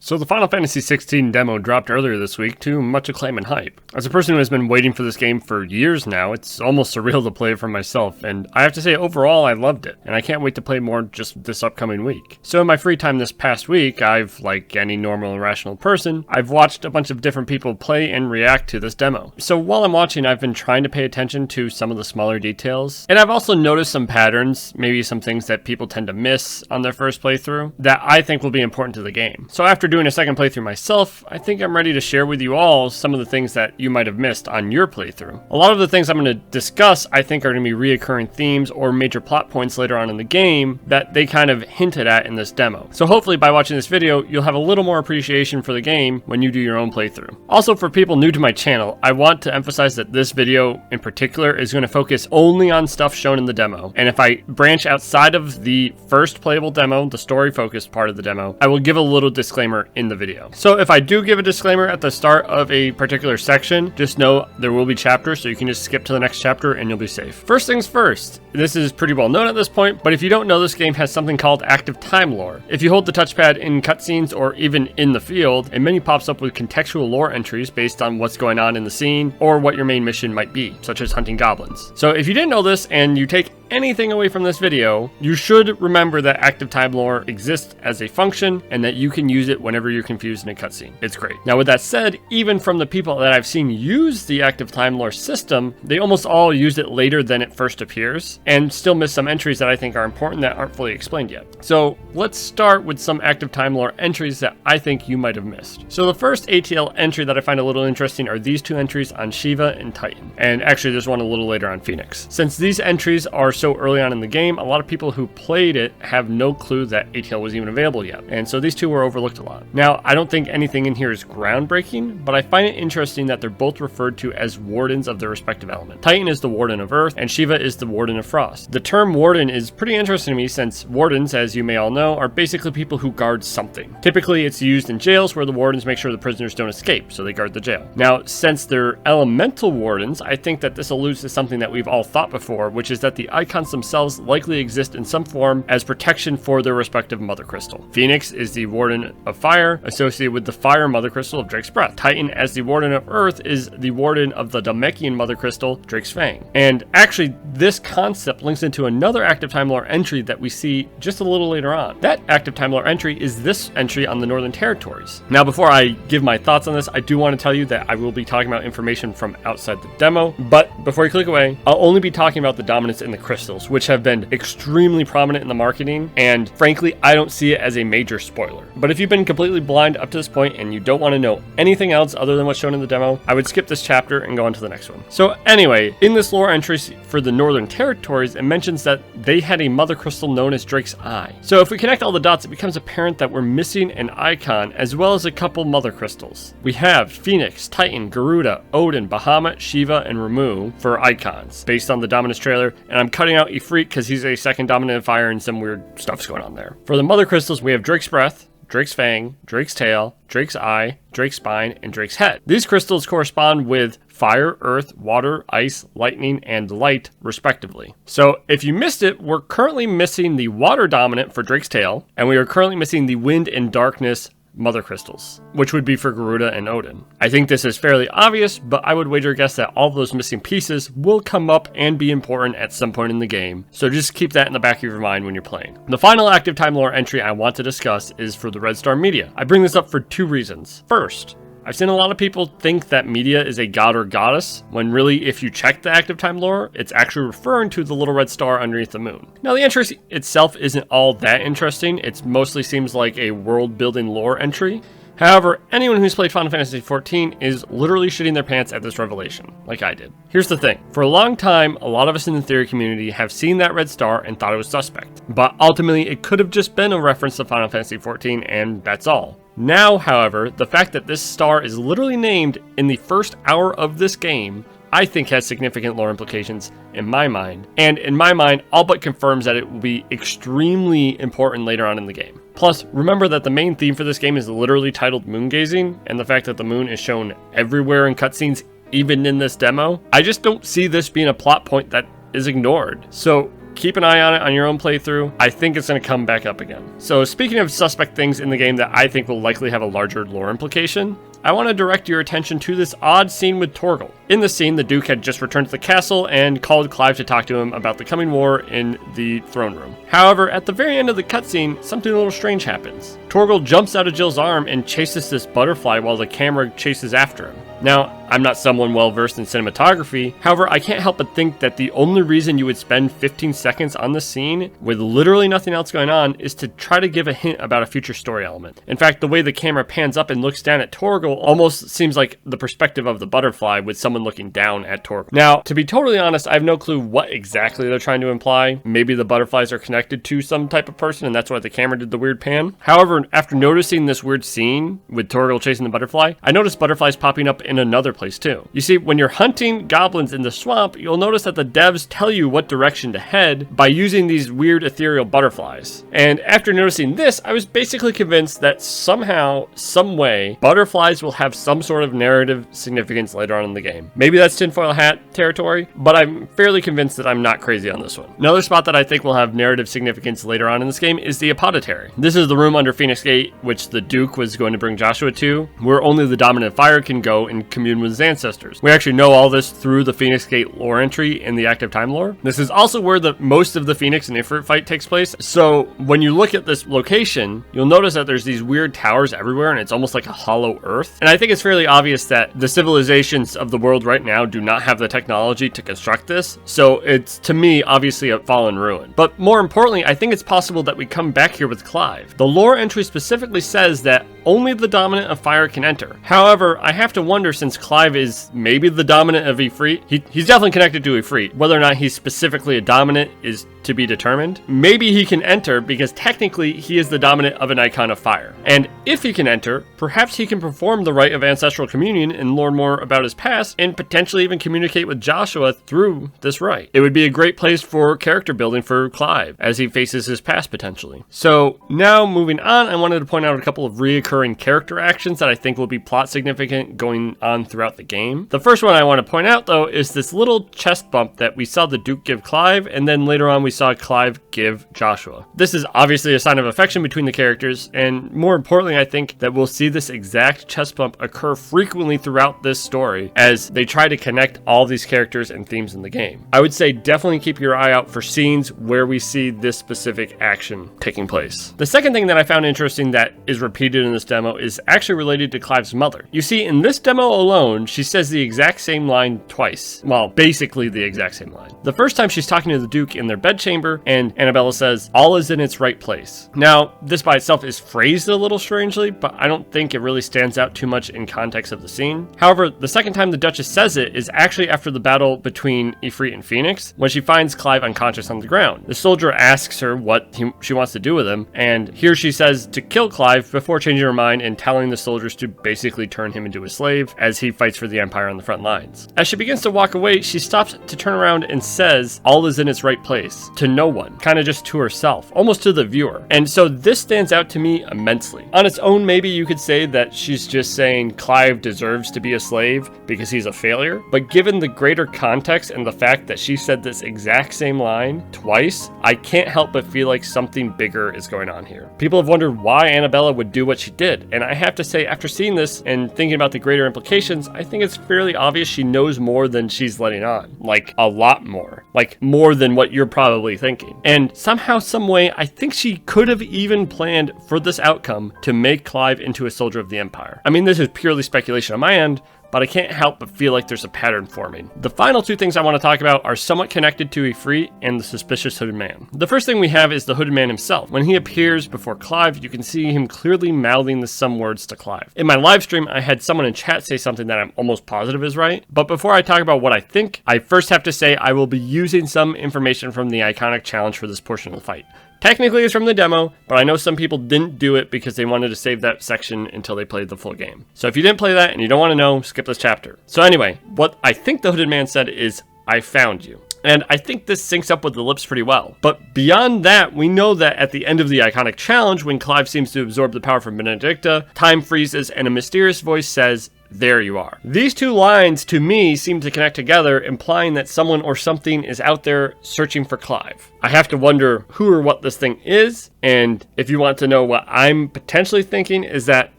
So the Final Fantasy XVI demo dropped earlier this week to much acclaim and hype. As a person who has been waiting for this game for years now, it's almost surreal to play it for myself, and I have to say overall I loved it, and I can't wait to play more just this upcoming week. So in my free time this past week, I've, like any normal and rational person, I've watched a bunch of different people play and react to this demo. So while I'm watching, I've been trying to pay attention to some of the smaller details, and I've also noticed some patterns, maybe some things that people tend to miss on their first playthrough, that I think will be important to the game. So after doing a second playthrough myself, I think I'm ready to share with you all some of the things that you might have missed on your playthrough. A lot of the things I'm going to discuss I think are going to be reoccurring themes or major plot points later on in the game that they kind of hinted at in this demo. So hopefully by watching this video, you'll have a little more appreciation for the game when you do your own playthrough. Also, for people new to my channel, I want to emphasize that this video in particular is going to focus only on stuff shown in the demo. And if I branch outside of the first playable demo, the story focused part of the demo, I will give a little disclaimer in the video. So if I do give a disclaimer at the start of a particular section, just know there will be chapters, so you can just skip to the next chapter and you'll be safe. First things first, this is pretty well known at this point, but if you don't know, this game has something called active time lore. If you hold the touchpad in cutscenes or even in the field, a menu pops up with contextual lore entries based on what's going on in the scene or what your main mission might be, such as hunting goblins. So if you didn't know this and you take anything away from this video, you should remember that active time lore exists as a function and that you can use it whenever you're confused in a cutscene. It's great. Now with that said, even from the people that I've seen use the active time lore system, they almost all use it later than it first appears and still miss some entries that I think are important that aren't fully explained yet. So let's start with some active time lore entries that I think you might have missed. So the first ATL entry that I find a little interesting are these two entries on Shiva and Titan. And actually there's one a little later on Phoenix. Since these entries are so early on in the game, a lot of people who played it have no clue that ATL was even available yet. And so these two were overlooked a lot. Now, I don't think anything in here is groundbreaking, but I find it interesting that they're both referred to as wardens of their respective element. Titan is the warden of Earth, and Shiva is the warden of Frost. The term warden is pretty interesting to me since wardens, as you may all know, are basically people who guard something. Typically, it's used in jails where the wardens make sure the prisoners don't escape, so they guard the jail. Now, since they're elemental wardens, I think that this alludes to something that we've all thought before, which is that the icons themselves likely exist in some form as protection for their respective mother crystal. Phoenix is the warden of fire, associated with the fire mother crystal of Drake's breath. Titan, as the warden of earth, is the warden of the Namekian mother crystal, Drake's fang. And actually, this concept links into another active time lore entry that we see just a little later on. That active time lore entry is this entry on the Northern Territories. Now, before I give my thoughts on this, I do want to tell you that I will be talking about information from outside the demo, but before you click away, I'll only be talking about the dominance in the crystals, which have been extremely prominent in the marketing, and frankly, I don't see it as a major spoiler. But if you've been completely blind up to this point and you don't want to know anything else other than what's shown in the demo, I would skip this chapter and go on to the next one. So anyway, in this lore entry for the Northern Territories, it mentions that they had a mother crystal known as Drake's Eye. So if we connect all the dots, it becomes apparent that we're missing an icon as well as a couple mother crystals. We have Phoenix, Titan, Garuda, Odin, Bahamut, Shiva, and Ramu for icons based on the Dominus trailer, and I'm cutting out Ifrit because he's a second dominant of fire and some weird stuff's going on there. For the mother crystals, we have Drake's breath, Drake's fang, Drake's tail, Drake's eye, Drake's spine, and Drake's head. These crystals correspond with fire, earth, water, ice, lightning, and light, respectively. So if you missed it, we're currently missing the water dominant for Drake's tail, and we are currently missing the wind and darkness mother crystals, which would be for Garuda and Odin. I think this is fairly obvious, but I would wager a guess that all of those missing pieces will come up and be important at some point in the game, so just keep that in the back of your mind when you're playing. The final active time lore entry I want to discuss is for the Red Star Metia. I bring this up for two reasons. First, I've seen a lot of people think that Metia is a god or goddess, when really, if you check the active time lore, it's actually referring to the little red star underneath the moon. Now, the entry itself isn't all that interesting. It mostly seems like a world-building lore entry. However, anyone who's played Final Fantasy XIV is literally shitting their pants at this revelation, like I did. Here's the thing. For a long time, a lot of us in the theory community have seen that red star and thought it was suspect. But ultimately, it could have just been a reference to Final Fantasy XIV, and that's all. Now, however, the fact that this star is literally named in the first hour of this game, I think has significant lore implications in my mind. And in my mind, all but confirms that it will be extremely important later on in the game. Plus, remember that the main theme for this game is literally titled moon gazing, and the fact that the moon is shown everywhere in cutscenes, even in this demo, I just don't see this being a plot point that is ignored. So keep an eye on it on your own playthrough. I think it's going to come back up again. So speaking of suspect things in the game that I think will likely have a larger lore implication, I want to direct your attention to this odd scene with Torgal. In the scene, the Duke had just returned to the castle and called Clive to talk to him about the coming war in the throne room. However, at the very end of the cutscene, something a little strange happens. Torgal jumps out of Jill's arm and chases this butterfly while the camera chases after him. Now, I'm not someone well versed in cinematography, however, I can't help but think that the only reason you would spend 15 seconds on this scene with literally nothing else going on is to try to give a hint about a future story element. In fact, the way the camera pans up and looks down at Torgal almost seems like the perspective of the butterfly with someone looking down at Torgal. Now, to be totally honest, I have no clue what exactly they're trying to imply. Maybe the butterflies are connected to some type of person and that's why the camera did the weird pan. However, after noticing this weird scene with Torgal chasing the butterfly, I noticed butterflies popping up in another place too. You see, when you're hunting goblins in the swamp, you'll notice that the devs tell you what direction to head by using these weird ethereal butterflies. And after noticing this, I was basically convinced that somehow, some way, butterflies will have some sort of narrative significance later on in the game. Maybe that's tinfoil hat territory, but I'm fairly convinced that I'm not crazy on this one. Another spot that I think will have narrative significance later on in this game is the Apodytery. This is the room under Phoenix Gate, which the Duke was going to bring Joshua to, where only the dominant fire can go and commune with his ancestors. We actually know all this through the Phoenix Gate lore entry in the active time lore. This is also where most of the Phoenix and Ifrit fight takes place. So when you look at this location, you'll notice that there's these weird towers everywhere and it's almost like a hollow earth. And I think it's fairly obvious that the civilizations of the world right now do not have the technology to construct this. So it's, to me, obviously a fallen ruin. But more importantly, I think it's possible that we come back here with Clive. The lore entry specifically says that only the dominant of fire can enter. However, I have to wonder, since Clive is maybe the dominant of Ifrit, he's definitely connected to Ifrit. Whether or not he's specifically a dominant is to be determined. Maybe he can enter because technically he is the dominant of an icon of fire. And if he can enter, perhaps he can perform the rite of ancestral communion and learn more about his past and potentially even communicate with Joshua through this rite. It would be a great place for character building for Clive as he faces his past potentially. So now moving on, I wanted to point out a couple of reoccurring character actions that I think will be plot significant going on throughout the game. The first one I want to point out though is this little chest bump that we saw the Duke give Clive, and then later on we saw Clive give Joshua. This is obviously a sign of affection between the characters, and more importantly, I think that we'll see this exact chest bump occur frequently throughout this story as they try to connect all these characters and themes in the game. I would say definitely keep your eye out for scenes where we see this specific action taking place. The second thing that I found interesting that is repeated in this demo is actually related to Clive's mother. You see, in this demo alone, she says the exact same line twice. Well, basically the exact same line. The first time she's talking to the Duke in their bedchamber, and Annabella says, "All is in its right place." Now, this by itself is phrased a little strangely, but I don't think it really stands out too much in context of the scene. However, the second time the Duchess says it is actually after the battle between Ifrit and Phoenix, when she finds Clive unconscious on the ground. The soldier asks her what she wants to do with him, and here she says to kill Clive before changing her mind and telling the soldiers to basically turn him into a slave as he fights for the Empire on the front lines. As she begins to walk away, she stops to turn around and says, "All is in its right place," to no one, kind of just to herself, almost to the viewer. And so this stands out to me immensely. On its own, maybe you could say that she's just saying Clive deserves to be a slave because he's a failure, but given the greater context and the fact that she said this exact same line twice, I can't help but feel like something bigger is going on here. People have wondered why Annabella would do what she did, and I have to say, after seeing this and thinking about the greater implications, I think it's fairly obvious she knows more than she's letting on. Like, a lot more. Like, more than what you're probably thinking. And somehow, some way, I think she could have even planned for this outcome to make Clive into a soldier of the Empire. I mean, this is purely speculation on my end, but I can't help but feel like there's a pattern forming. The final two things I want to talk about are somewhat connected to Ifrit and the suspicious hooded man. The first thing we have is the hooded man himself. When he appears before Clive, you can see him clearly mouthing some words to Clive. In my live stream, I had someone in chat say something that I'm almost positive is right, but before I talk about what I think, I first have to say I will be using some information from the iconic challenge for this portion of the fight. Technically it's from the demo, but I know some people didn't do it because they wanted to save that section until they played the full game. So if you didn't play that and you don't want to know, skip this chapter. So anyway, what I think the hooded man said is, "I found you." And I think this syncs up with the lips pretty well. But beyond that, we know that at the end of the iconic challenge, when Clive seems to absorb the power from Benedicta, time freezes and a mysterious voice says, there you are. These two lines to me seem to connect together, implying that someone or something is out there searching for Clive. I have to wonder who or what this thing is, and if you want to know what I'm potentially thinking, is that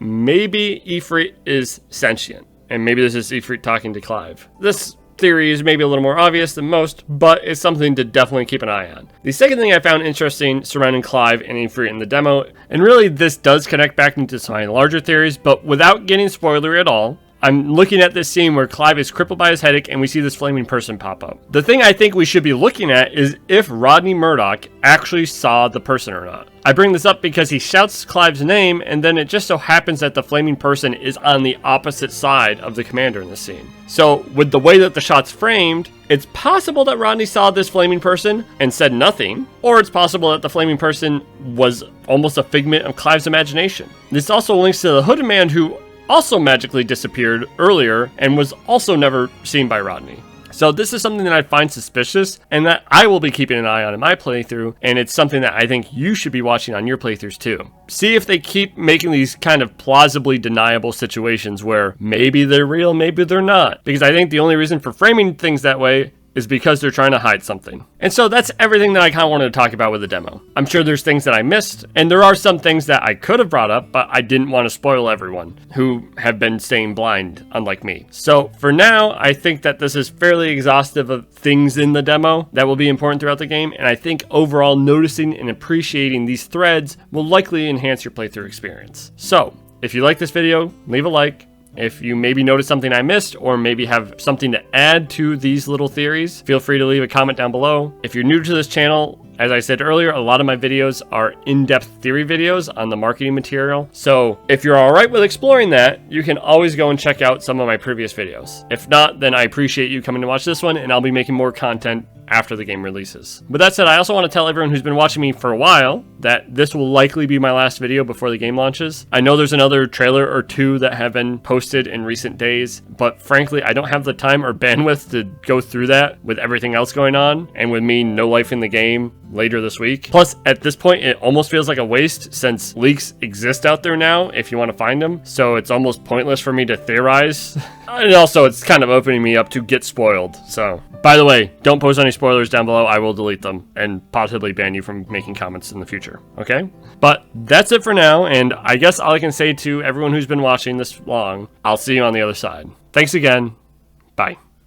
maybe Ifrit is sentient, and maybe this is Ifrit talking to Clive. This theory is maybe a little more obvious than most, but it's something to definitely keep an eye on. The second thing I found interesting surrounding Clive and Ifrit in the demo, and really this does connect back into some of my larger theories, but without getting spoilery at all, I'm looking at this scene where Clive is crippled by his headache and we see this flaming person pop up. The thing I think we should be looking at is if Rodney Murdoch actually saw the person or not. I bring this up because he shouts Clive's name, and then it just so happens that the flaming person is on the opposite side of the commander in the scene. So with the way that the shot's framed, it's possible that Rodney saw this flaming person and said nothing, or it's possible that the flaming person was almost a figment of Clive's imagination. This also links to the hooded man who also magically disappeared earlier and was also never seen by Rodney. So this is something that I find suspicious and that I will be keeping an eye on in my playthrough, and it's something that I think you should be watching on your playthroughs too. See if they keep making these kind of plausibly deniable situations where maybe they're real, maybe they're not. Because I think the only reason for framing things that way is because they're trying to hide something. And so that's everything that I kind of wanted to talk about with the demo. I'm sure there's things that I missed, and there are some things that I could have brought up, but I didn't want to spoil everyone who have been staying blind, unlike me. So for now, I think that this is fairly exhaustive of things in the demo that will be important throughout the game, and I think overall noticing and appreciating these threads will likely enhance your playthrough experience. So if you like this video, leave a like. If you maybe noticed something I missed, or maybe have something to add to these little theories, feel free to leave a comment down below. If you're new to this channel, as I said earlier, a lot of my videos are in-depth theory videos on the marketing material. So if you're all right with exploring that, you can always go and check out some of my previous videos. If not, then I appreciate you coming to watch this one, and I'll be making more content after the game releases. With that said, I also want to tell everyone who's been watching me for a while that this will likely be my last video before the game launches. I know there's another trailer or two that have been posted in recent days, but frankly, I don't have the time or bandwidth to go through that with everything else going on, and with me no life in the game later this week. Plus, at this point, it almost feels like a waste since leaks exist out there now if you want to find them, so it's almost pointless for me to theorize. And also, it's kind of opening me up to get spoiled. So, by the way, don't post any spoilers down below. I will delete them and possibly ban you from making comments in the future, okay? But that's it for now, and I guess all I can say to everyone who's been watching this long, I'll see you on the other side. Thanks again. Bye.